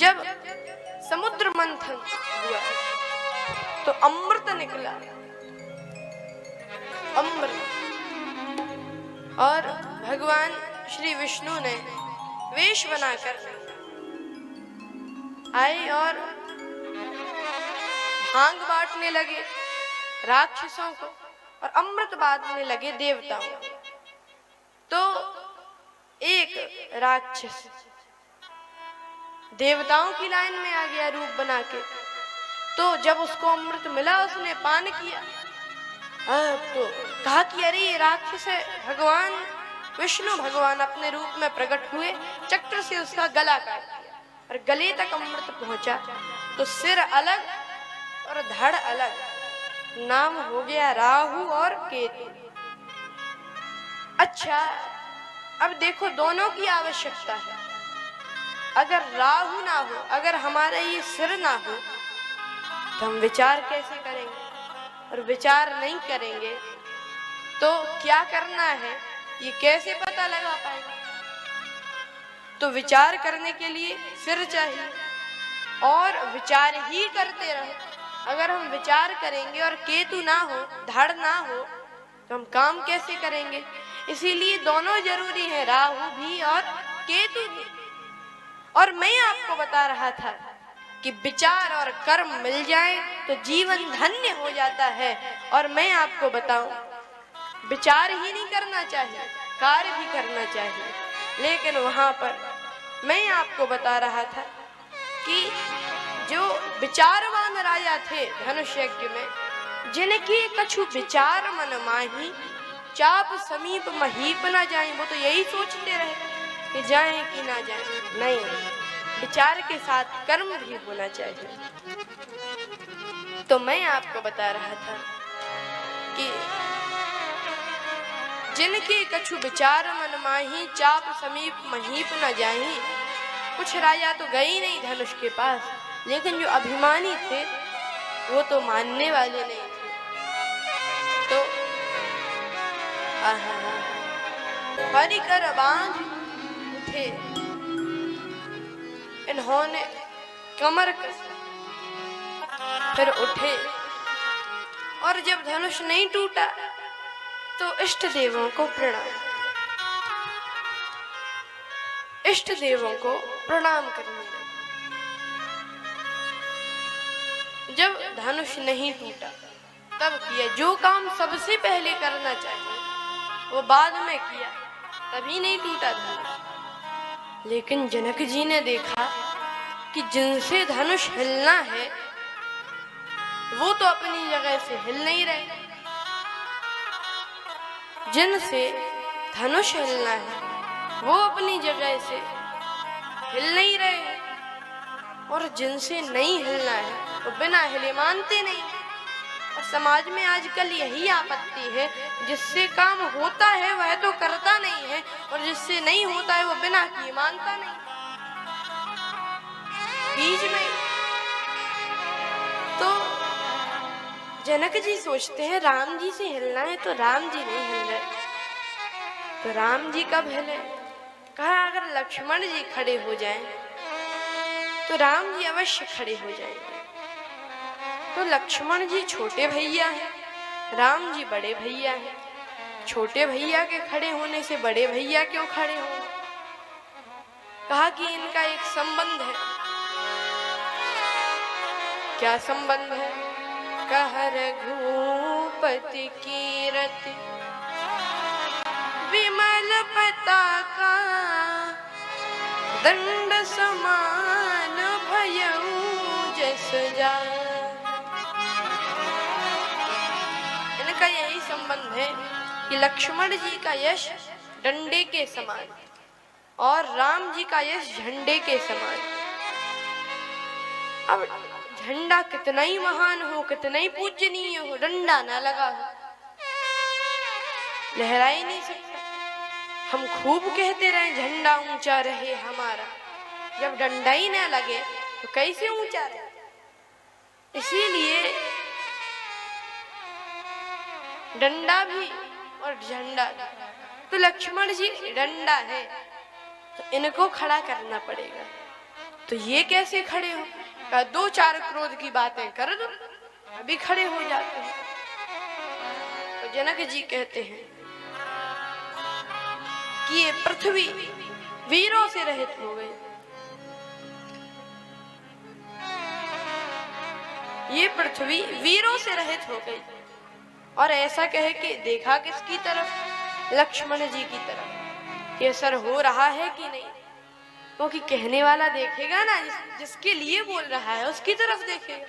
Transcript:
जब समुद्र मंथन हुआ तो अमृत निकला, अमृत। और भगवान श्री विष्णु ने वेश बनाकर आए और भांग बांटने लगे राक्षसों को और अमृत बांटने लगे देवताओं को। तो एक राक्षस देवताओं की लाइन में आ गया रूप बना के। तो जब उसको अमृत मिला उसने पान किया। तो कहा कि अरे ये राक्षस है। भगवान विष्णु भगवान अपने रूप में प्रकट हुए, चक्र से उसका गला काट दिया और गले तक अमृत पहुंचा। तो सिर अलग और धड़ अलग, नाम हो गया राहु और केतु। अच्छा, अब देखो दोनों की आवश्यकता है। अगर राहु ना हो, अगर हमारा ये सिर ना हो तो हम विचार कैसे करेंगे? और विचार नहीं करेंगे तो क्या करना है ये कैसे पता लगा पाएंगे? तो विचार करने के लिए सिर चाहिए और विचार ही करते रहो। अगर हम विचार करेंगे और केतु ना हो, धड़ ना हो, तो हम काम कैसे करेंगे? इसीलिए दोनों जरूरी है, राहु भी और केतु भी। और मैं आपको बता रहा था कि विचार और कर्म मिल जाए तो जीवन धन्य हो जाता है। और मैं आपको बताऊं, विचार ही नहीं करना चाहिए, कार्य भी करना चाहिए। लेकिन वहां पर मैं आपको बता रहा था कि जो विचारवान राजा थे धनुष यज्ञ में, जिनके कछु विचार मन माही, चाप समीप महीप न जाए, वो तो यही सोचते रहे कि जाए कि ना जाए। नहीं, विचार के साथ कर्म भी होना चाहिए। तो मैं आपको बता रहा था कि जिनके कछु विचार मन माही, चाप समीप महीप न जाही। कुछ राजा तो गए नहीं धनुष के पास, लेकिन जो अभिमानी थे वो तो मानने वाले नहीं थे। तो हरि कर बांध उठे, इन्होंने कमर कसी, फिर उठे। और जब धनुष नहीं टूटा तो इष्ट देवों को प्रणाम, इष्ट देवों को प्रणाम करने लगे। जब धनुष नहीं टूटा तब किया जो काम सबसे पहले करना चाहिए वो बाद में किया, तभी नहीं टूटा धनुष। लेकिन जनक जी ने देखा कि जिनसे धनुष हिलना है वो तो अपनी जगह से हिल नहीं रहे, जिनसे धनुष हिलना है वो अपनी जगह से हिल नहीं रहे, और जिनसे नहीं हिलना है वो बिना हिले मानते नहीं। और समाज में आजकल यही आपत्ति है, जिससे काम होता है वह तो करता नहीं है, और जिससे नहीं होता है वो बिना किए मानता नहीं। बीच में तो जनक जी सोचते हैं राम जी से हिलना है, तो राम जी नहीं हिल रहे, तो राम जी कब हिले? कहा अगर लक्ष्मण जी खड़े हो जाएं तो राम जी अवश्य खड़े हो जाएंगे। तो लक्ष्मण जी छोटे भैया हैं, राम जी बड़े भैया हैं। छोटे भैया के खड़े होने से बड़े भैया क्यों खड़े हों? कहा कि इनका एक संबंध है। क्या संबंध है? कह रघुपति कीरति विमल पताका, दंड समान भयउ जस जाय। इनका यही संबंध है कि लक्ष्मण जी का यश डंडे के समान और राम जी का यश झंडे के समान। अब झंडा कितना ही महान हो, कितना ही पूजनीय हो, डंडा ना लगा हो, लहरा ही नहीं सकता। हम खूब कहते रहे झंडा ऊंचा रहे हमारा, जब डंडा ही ना लगे तो कैसे ऊंचा रहे? इसीलिए डंडा भी और झंडा भी। तो लक्ष्मण जी डंडा है तो इनको खड़ा करना पड़ेगा। तो ये कैसे खड़े हो? कहा, 2-4 क्रोध की बातें कर दो, अभी खड़े हो जाते हैं। तो जनक जी कहते हैं कि ये पृथ्वी वीरों से रहित हो गई, ये पृथ्वी वीरों से रहित हो गई। और ऐसा कह के देखा किसकी तरफ? लक्ष्मण जी की तरफ, कि असर हो रहा है कि नहीं। क्योंकि कहने वाला देखेगा ना, जिसके लिए बोल रहा है उसकी तरफ देखेगा।